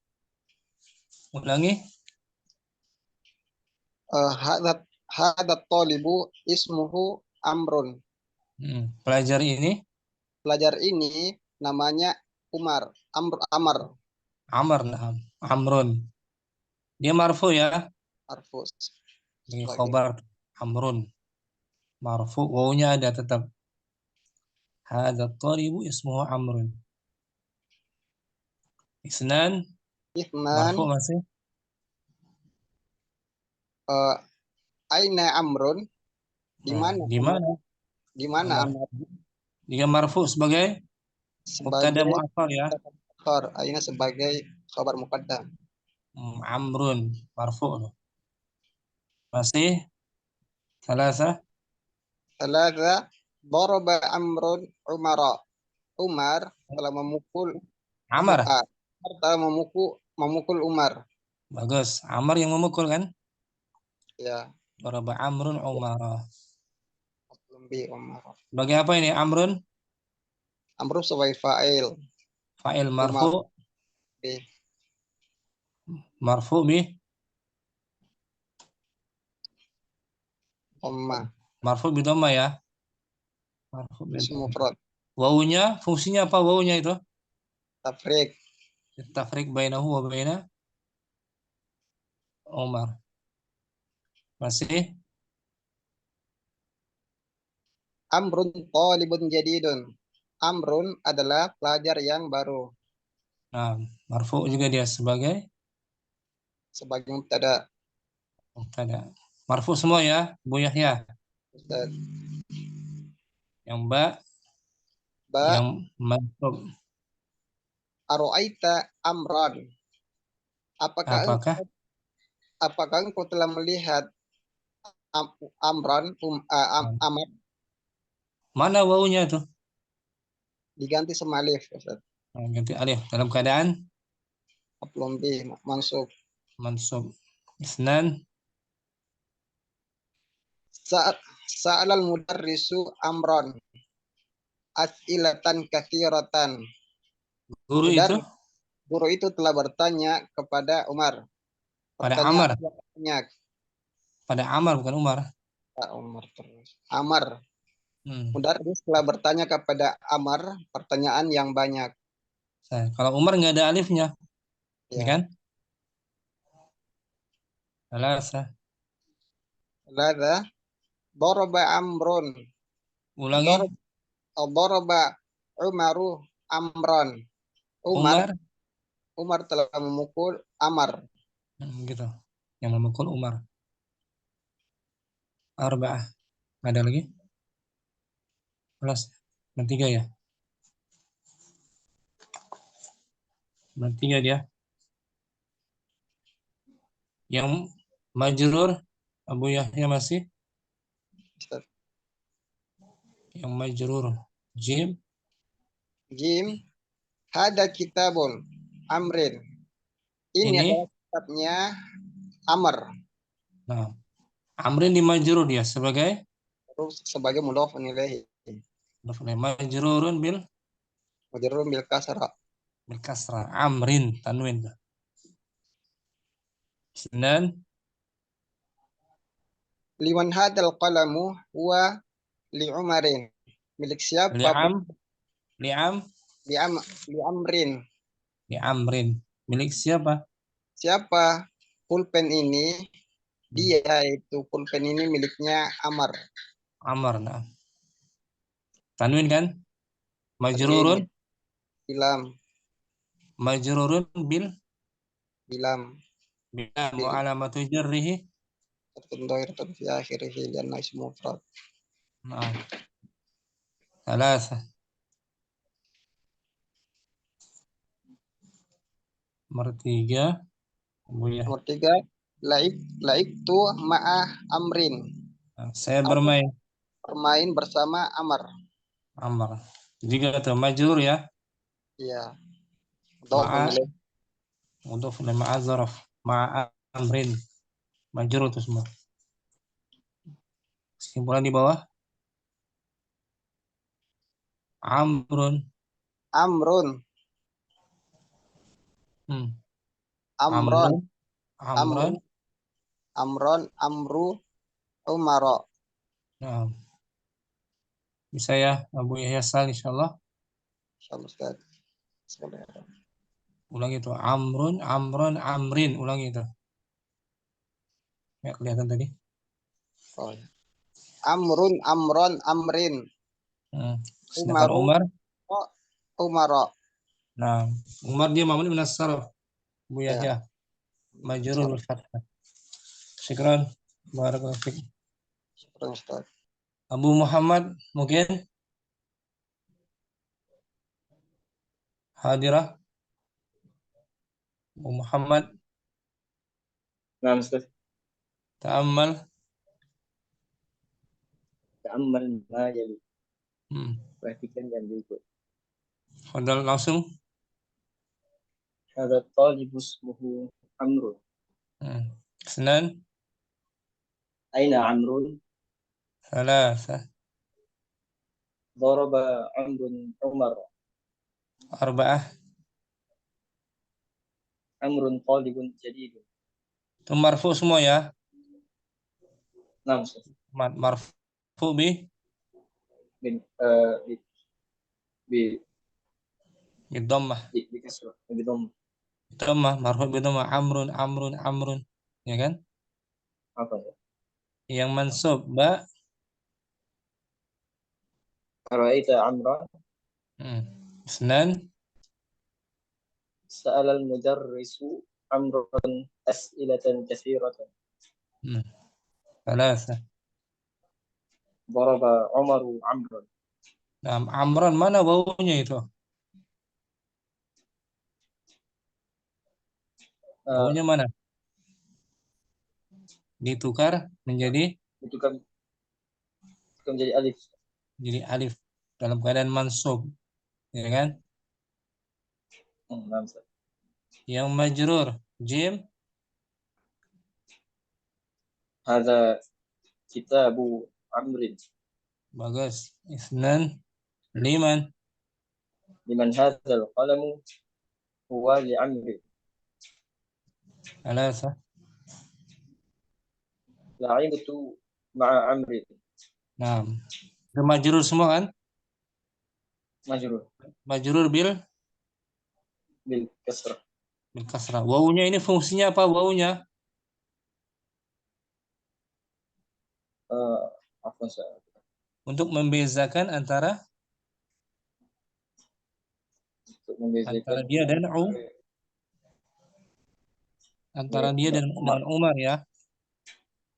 Ulangi. Hadha talibu ismuhu Amrun. Pelajar ini? Pelajar ini namanya Umar. Amr. Nah. Amrun. Dia marfu ya? Marfu. Ini khobar Amrun. Marfu. Wawunya ada tetap. Hadha talibu ismuhu Amrun. Isnan. Marfu masih? Aina Amrun. Di mana? Di mana? Di mana Amr? Dia marfu sebagai mubtada mu'akhkhar ya. Aina sebagai khabar muqaddam. Amrun marfu. Masih? Salasa daraba Amrun Umara. Umar telah memukul Amar. Telah memukul Umar. Bagus. Amar yang memukul kan? Ya. Daraba Amrun Umara. Umar. Sebagai apa ini Amrun? Amrun sebagai fa'il. Fa'il marfu. Marfu bi Dhamma. Marfu bi dhamma ya. Marfu bi mufrad. Wawunya fungsinya apa wawunya itu? Tafriq. Tafriq bainahu wa baina Umar. Masih? Amrun talibun jadidun. Amrun adalah pelajar yang baru. Nah, marfu juga dia sebagai mubtada. Marfu semua ya, Bu Yahya. Ustaz. Yang ba yang mansub. Aro'aita Amran. Apakah engkau telah melihat Amran Amr? Mana wawunya itu? Diganti sama alif, Ustaz. Ganti alif dalam keadaan mansub. Isnan. Sa'alal mudarrisu Amran as'ilatan katsiratan. Guru itu telah bertanya kepada Umar. Pada Amar. Pada Amar bukan Umar. Umar terus. Amar. Mudarris telah bertanya kepada Amar pertanyaan yang banyak. Kalau Umar nggak ada alifnya, ya kan? Salasa. Daraba Amrun. Ulangi. Daraba Umaru Amran. Umar telah memukul Amar. Gitu. Yang memukul Umar. Arba'ah. Ada lagi? Kelas. 3 ya. Berarti ya dia. Yang majrur Abu Yahya masih? Ustaz. Yang majrur jim. Jim. Hada kitabun amrin. Ini adalah kitabnya Amr. Nah, amrin di majrur dia sebagai? Terus sebagai mudhafun ilaihi. Majrurun bil? Majrurun bil kasra. Bil kasra. Amrin tanwin. Dan Liman hadal qalamu huwa li Umarin. Milik siapa? Li'am Li Amrin. Li Amrin. Milik siapa? Siapa? Pulpen ini dia itu pulpen ini miliknya Amr. Amr, nah. Tanwin kan? Majrurun bilam. Majrurun bil bilam. Bilam wa alamatu jarrihi dhahiratun fi akhirih lianna ismu mufrad. Nah. Thalatha. Nomor 3. Nomor 3, laib tu ma'ah Amrin. Nah, saya bermain bersama Amr. Juga itu majrur ya? Iya. Mudhaf ma'a zarf ma'a amrin. Majrur itu semua. Kesimpulan di bawah. Amrun. Amrun. Amru, Umaro. Nah. Bisa ya Abu Yahya Sal insyaallah. Insyaallah Ustaz. Ulangi itu. Amrun, amrin. Ulangi itu. Ya, kelihatan tadi. Oh, ya. Amrun, amron, amrin. Umar. Umaro. Nah, Umar dia mamnu min as-sarf. Abu Yahya. Majrur bil fathah. Syukran. Barakallahu fiik. Syukran Ustaz. Abu Muhammad mungkin hadirah. Abu Muhammad. Nah, Ustaz. Ta'ammal ma yali. Perhatikan yang berikut. Fadal langsung. Hadha talibus ismuhu Amrun. Isnan. Aina Amrun? Thalatha. Daraba Amrun Umar. Arba'ah. Amrun talibun jadidun. Itu marfu semua ya? Nah, marfu bi dhammah. Bi kasrah, bi dhammah. Dhammah, marfu bi dhammah. Amrun. Ya kan? Apa ya? Yang mansub ba Ra'aita Amran. Isnan. Sa'ala al-mudarrisu Amran as'ilatan katsiratan. Thalatha. Daraba Umaru Amran. Nah, Amran mana wawunya itu? Wawunya mana? Ditukar menjadi menjadi alif. Jadi alif dalam keadaan mansub, ya kan? Yang majrur jim. Hadza kitabu Amrin. Bagus. Isnan. Liman hadzal qalamu huwa li Amrin. Thalatha. La'ibtu ma'a Amrin. Nah, majrur semua kan? Majrur bil kasrah. Bil kasrah. Wawunya ini fungsinya apa wawunya? Untuk membezakan antara dia dan antara dia dan Umar ya.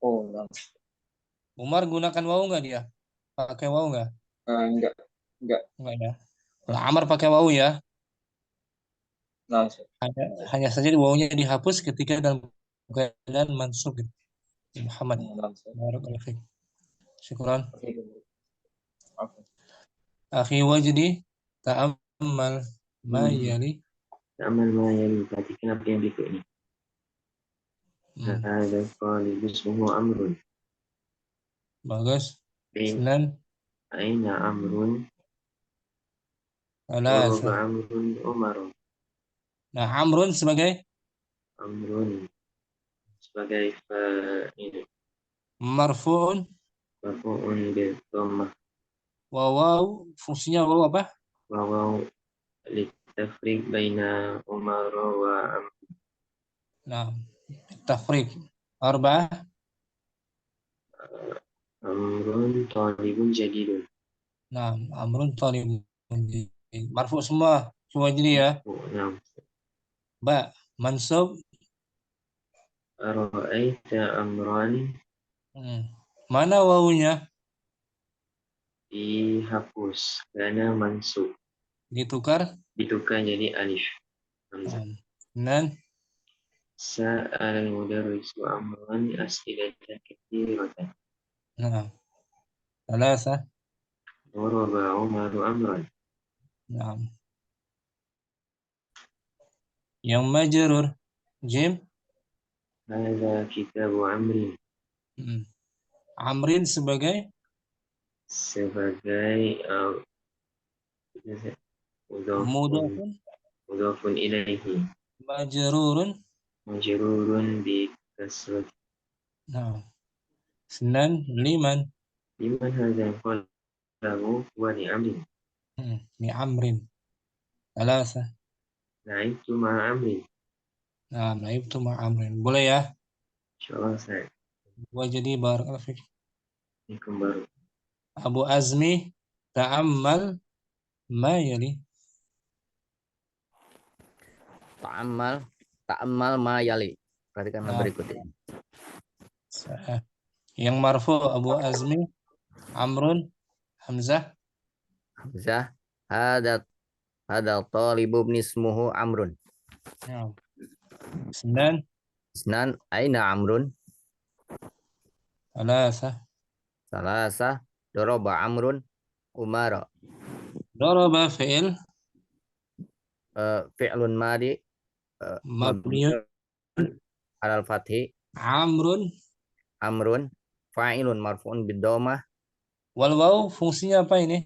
Oh, Umar gunakan wawu nggak dia? Pakai wawu nggak? Enggak ya. Kalau Amr pakai wawu ya? Nah, Ustaz. Hanya saja wawunya dihapus ketika dalam keadaan mansub gitu. Muhammad. Nah, Ustaz. Barakallahu fiik. Syukran. Oke. Akhi wajdi ta'ammal ma yali. Ta'ammal ma yali. Perhatikan apa yang berikut ini. Hadza talib ismuhu Amrun. Bagus. Senan. Aina Amrun. Alasa. Amrun Umarun. Nah, Amrun sebagai fa'il. Marfu'un bil dhammah. Waw fungsinya waw apa? Waw litafriq baina Umar wa Amr. Nah, tafriq. Arba'ah. Amrun talibun jadidun. Nah, Amrun talibun jadid. Marfu semua. Cuma jadi ya. Nah. Ba, mansub. Ra'aita Amran. Mana wawunya? Dihapus karena mansub. Ditukar jadi alif. Nan Sa'al mudarrisu Amran as'ilatan katsiratan. Nah. Thalatha. Daraba Umaru Amran. Nah. Yang majrur jim. Hadza kitabu Amrin. Amrin sebagai mudhafun ilaihi. Majrurun bi kasrat. Nah. Senan liman hadza qalahu wa li Amrin. Li Amrin. Thalatha. Na'ibtu ma'a Amrin. Nah, na'ibtu ma'a Amrin. Boleh ya? Insyaallah saya. Gua jadi barakallahu fiik. Baru. Abu Azmi ta'ammal ma yali. Ta'ammal ma yali. Perhatikan berikut ini. Yang marfu Abu Azmi Amrun Hamzah. Hada talibu ismuhu Amrun. Isnan aina Amrun. Salasa daraba Amrun Umara. Daraba fi'il fi'lun madi mabniun alal fathi. Amrun fa'ilun marfu'un bid-dhammah. Wal waw fungsinya apa ini?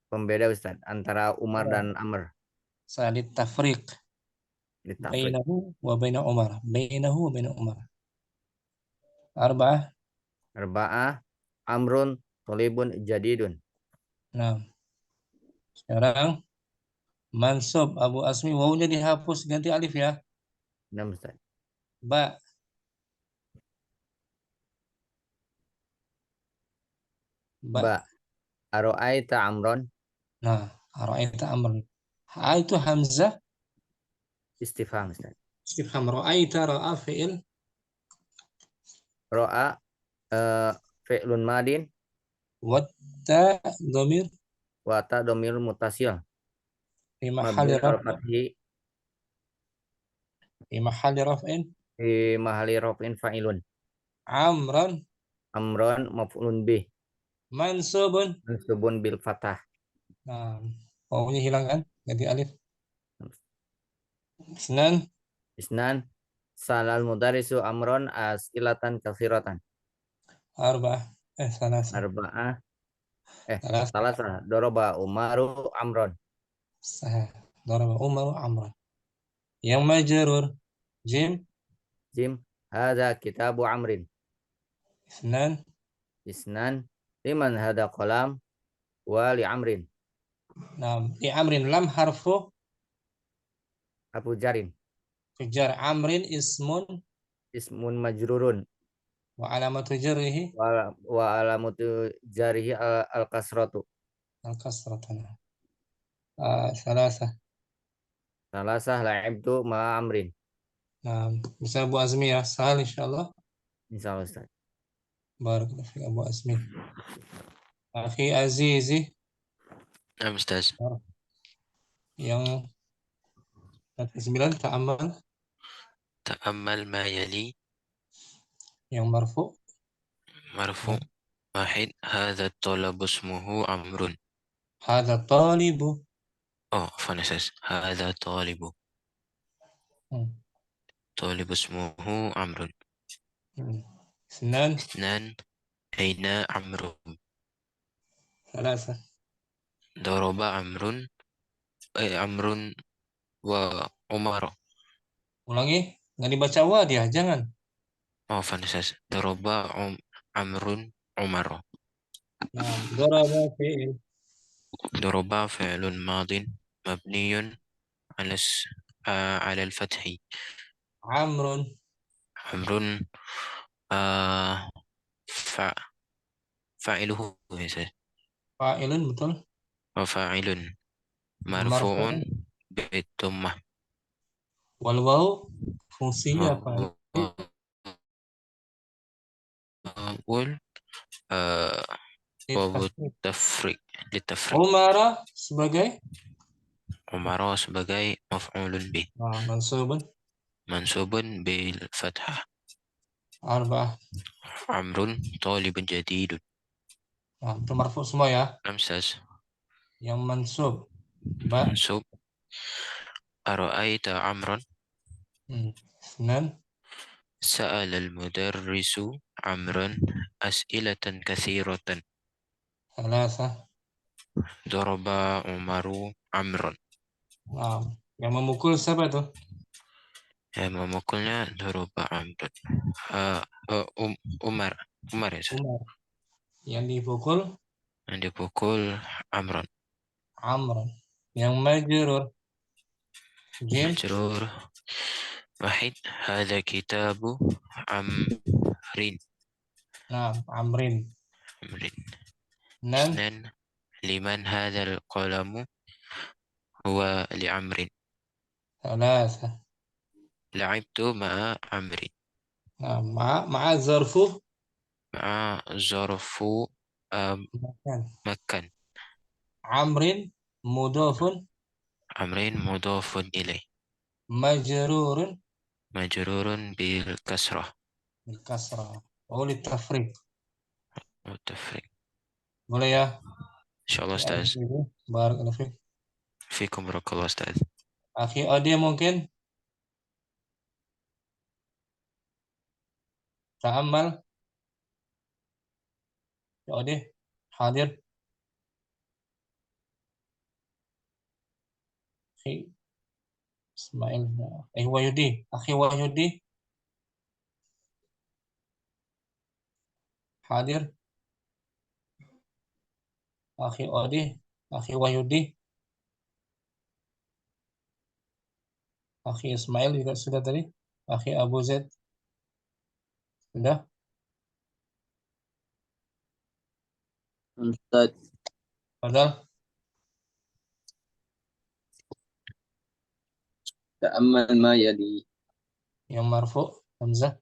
Pembeda Ustaz antara Umar dan Amr. Salit tafriq. Bainahu wa baina Umar. Bainahu wa baina Umar. Arba'ah. Amrun talibun jadidun. Nah. Sekarang mansub Abu Azmi wawunya dihapus ganti alif ya. Nah, Ustaz. Ba. Ara'aita Amron. Nah, ara'aita Amron. Ha itu hamzah Istifham Ustaz. Istifham. Ra'aita ra'a fi'il. Ra'a fi'lun madin. Watta dhamir. Wata dhamir mutasil. Fi mahalli raf'in. Fi mahalli raf'in fa'ilun. Amran maf'ulun bih. Mansubun bil fathah. Nah, wawunya hilang kan? Ganti alif. Isnan salal mudarrisu Amron as'ilatan katsiratan. Arba'ah. Salasa daraba Umaru Amron. Daraba Umaru Amron. Yang majrur jim hadza kitabu Amrin. Isnan liman hadza qalam wa li Amrin. Nah, li Amrin lam harfu Abu Jarin. Jar Amrin ismun majrurun. Wa alamatu jarrihi al-kasratu. Salasah la'ibtu ma Amrin. Nah, bisa Abu Azmi ya. Sahal insyaallah. Insyaallah Ustaz. Barakallahu fiik Abu Azmi. Akhi Azizi. Ustaz. Yang 9 ta'amal. Ta'ammal ma yali. Yang marfu. Marfu. Wahid. Hadha talabu ismuhu Amrun. Hadha talibu. Oh, fanasas. Hadha talibu. Talibu ismuhu Amrun. Isnan. Aina Amrun. Thalatha. Daraba Amrun. Amrun wa Umar. Ulangi, nggak dibaca wa dia, jangan. Oh, fanasas. Daraba Amrun Umar. Nah, daraba fi'il. ضرب فعل ماض مبني على الفتح. Amrun. عمرو فاعله Fa'ilun, betul. وفاعل مرفوع بالضمة. Wal waw fungsinya apa? واو للتفريق. Umara sebagai عمر sebagai مفعول به. منصوب بالفتحة. Arba'ah. عمرو طالب جديد. Itu marfu semua ya. أمسس. Yang mansub. منصوب. أرأيت عمرا. Isnan. سأل المدرس عمرا أسئلة كثيرة. Thalatha. ضرب عمر عمرا. Yang memukul siapa tuh? Yang memukulnya ضرب عمرا. Umar ya, Ustaz? Umar. Yang dipukul? Yang dipukul Amran. Amran. Yang majrur? Majrur. Wahid. Hadha kitabu Amrin. Nah, Amrin. Isnan. Liman hadha al-qalamu huwa li Amrin. Thalatha. La'ibtu ma'a Amrin. Nah, ma'a zarfu? Ma'a zarfu makan. Amrin mudhafun. Amrin mudhafun ilaih. Majrurun. Majrurun bil kasrah. Bil kasrah. Oleh tafriq. Tafriq. Boleh ya? Insyaallah, Ustaz. Barakallahu fiik. Fikum barakallahu, Ustaz. Akhi Ade mungkin? Ta'amal. Ya Ade, hadir. Akhi Ismail. Wahyudi. Akhi Wahyudi. Hadir. Akhi Ade. Akhi Wahyudi. Akhi Ismail juga sudah tadi. Akhi Abu Zaid. Sudah? Ustaz. Padahal? Ta'ammal ma yali. Yang marfu, Hamzah.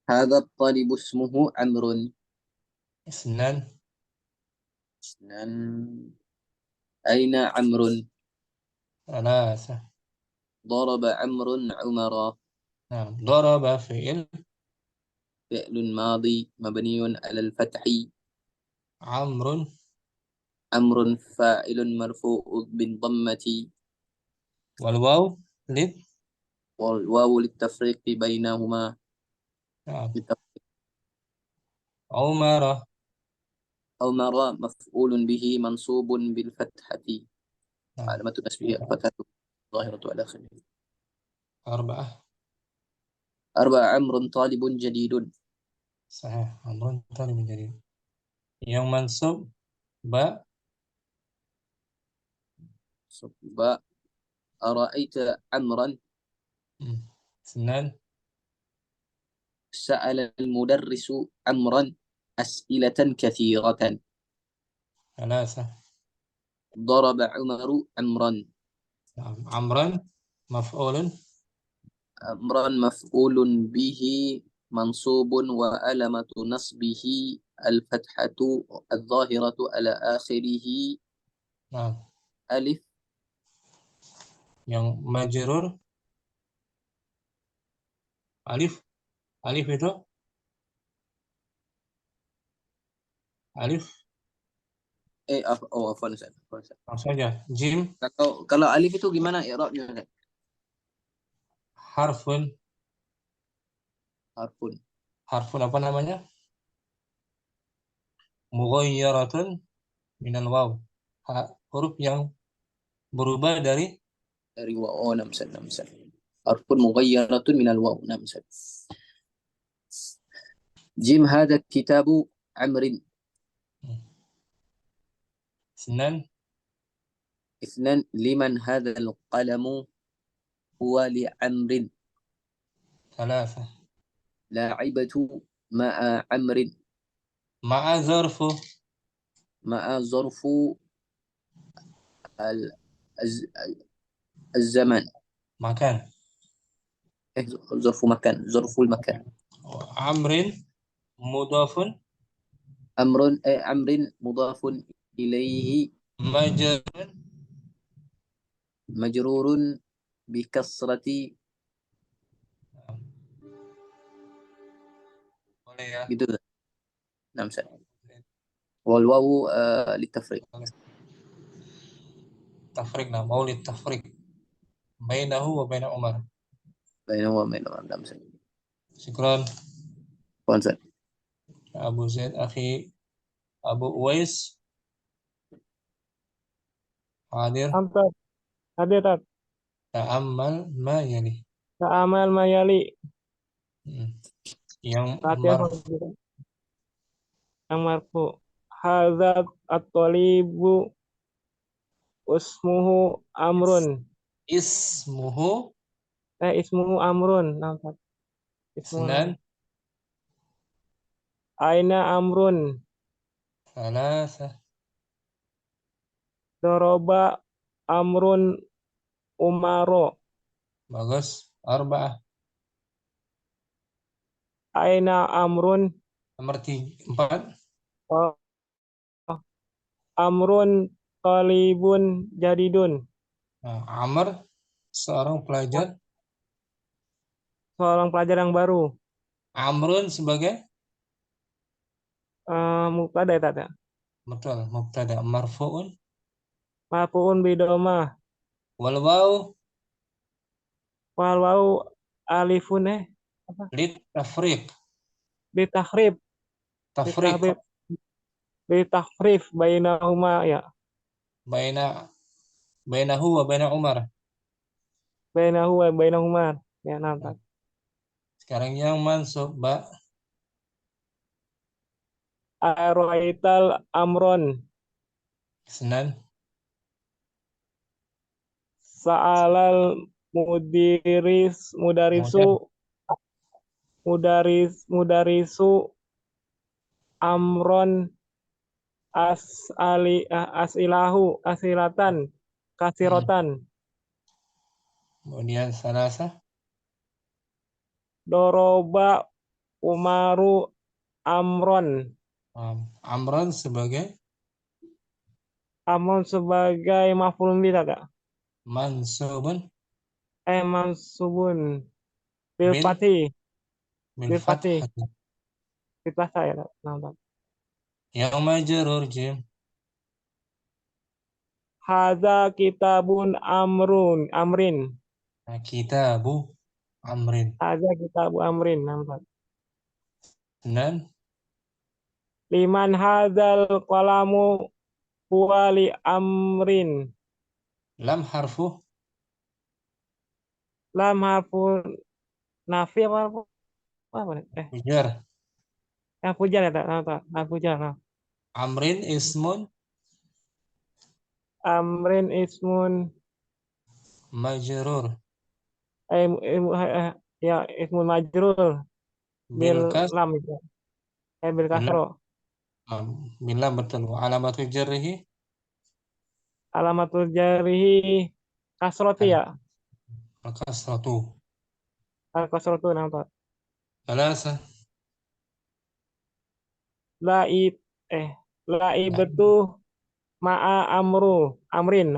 Hadha at-talibu ismuhu Amrun. Isnan. Aina Amrun. Thalatha. Daraba Amrun Umara. Nah, daraba fi'il. فعل ماضي مبني على الفتح. Amrun. أمر فاعل مرفوع بالضمة. والواو والواو للتفريق بينهما. عمر. عمر مفعول به منصوب بالفتحة. علامة نسبه الفتحة ظاهرة على آخره. أربعة عمر طالب جديد. صحيح، عمر طالب جديد. Yang mansub ba. ba. أرأيت عمرا. Isnan. سأل المدرس عمرا أسئلة كثيرة. ثلاثة. ضرب عمر عمرا. عمرا مفعول. عمرا مفعول به منصوب وعلامة نصبه الفتحة الظاهرة على آخره Nah, ألف yang majrur alif. Alif itu alif afwan Ustaz. langsung saja. Jim Kalau alif itu gimana i'rabnya? harfun. Harfun apa namanya? Mughayyaratun minal waw. Huruf yang berubah dari waw. Nam Ustaz. Harfun mughayyaratun minal waw. Nam Ustaz. Jim hada kitabu Amrin. اثنان لمن هذا القلم هو لعمر. ثلاثة لاعبة مع عمر. مع ظرف الزمان. مكان. ظرف مكان. ظرف المكان. عمر مضاف. عمر مضاف إليه. مجرور بكسرة gitu. Nah, wal wawu litafriq. Tafriq nah, mau litafriq. Bainahu wa baina Umar. Bainahu wa baina Umar. Nah, Syukran. Konsep. Abu Zaid akhi Abu Uwais. Hadir. Hadir Tat. Ta'ammal ma yali. Ta'amal ma yali. Yang marfu. Hadzat at-talibu ismuhu Amrun. Ismuhu Amrun. Nampak. Isnan. Aina Amrun. Thalatha. Doroba Amrun Umaro. Bagus. Arba'ah. Aina Amrun. Nomor 4. Amrun talibun jadidun. Nah, Amr seorang pelajar. Seorang pelajar yang baru. Amrun sebagai mubtada ya Tata. Betul, mubtada marfu'un. Marfu'un bidomah. Wal waw alifun apa? Litafriq. Tafriq. Litafrif bainahuma ya. Bainahu wa baina Umar. Bainahu wa baina Umar. Ya, nampak. Sekarang yang mansub ba. Araital Amron. Senan. Sa'alal mudarisu Amron asilatan kasirotan. Kemudian salasa. Doroba Umaru Amron. Amron sebagai maf'ulun bih Kak. Mansubun. Mansubun bil fathi. Bil fathi. Bil fathi ya, nampak. Yang majrur Jim. Hadza kitabun Amrin. Nah, kitabu Amrin. Hadza kitabu Amrin, nampak. Dan Liman hadzal qalamu huwa li Amrin. lam harfu nafi apa? Pujar. Yang pujar ya, nampak. Pujar. Amrin ismun majrur. Ya, ismun majrur bil lam itu. Bil kasro. Bil lam betul. Alamatul jarrihi. Alamatul jarrihi kasroti ya. Al-kasratu. Al-kasratu nampak. Salasa. Laib laibatu ma'a amrin.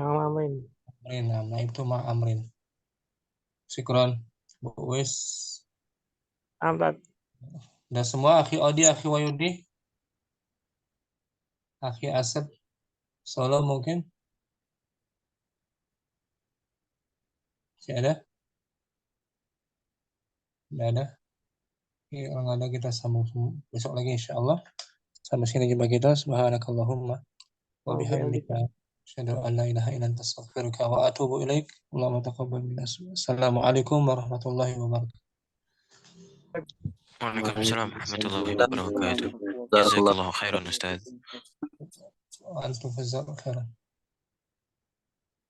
Nah, itu ma amrin. Syukron. Bu Wis. Amtat. Udah semua, akhi Odi, akhi Wayudi, akhi Asep, Solo mungkin? Masih ada? Tidak ada? Oke, kalau nggak ada kita sambung besok lagi insya Allah. Sampai sini jumpa kita. Subhanakallahumma wa bihamdika asyhadu an la ilaha illa anta astaghfiruka wa atubu ilaik. Allahumma taqabbal minna. Assalamualaikum warahmatullahi wabarakatuh. Waalaikumsalam warahmatullahi wabarakatuh. Jazakallahu khairan Ustaz. Wa antum jazakallahu khairan.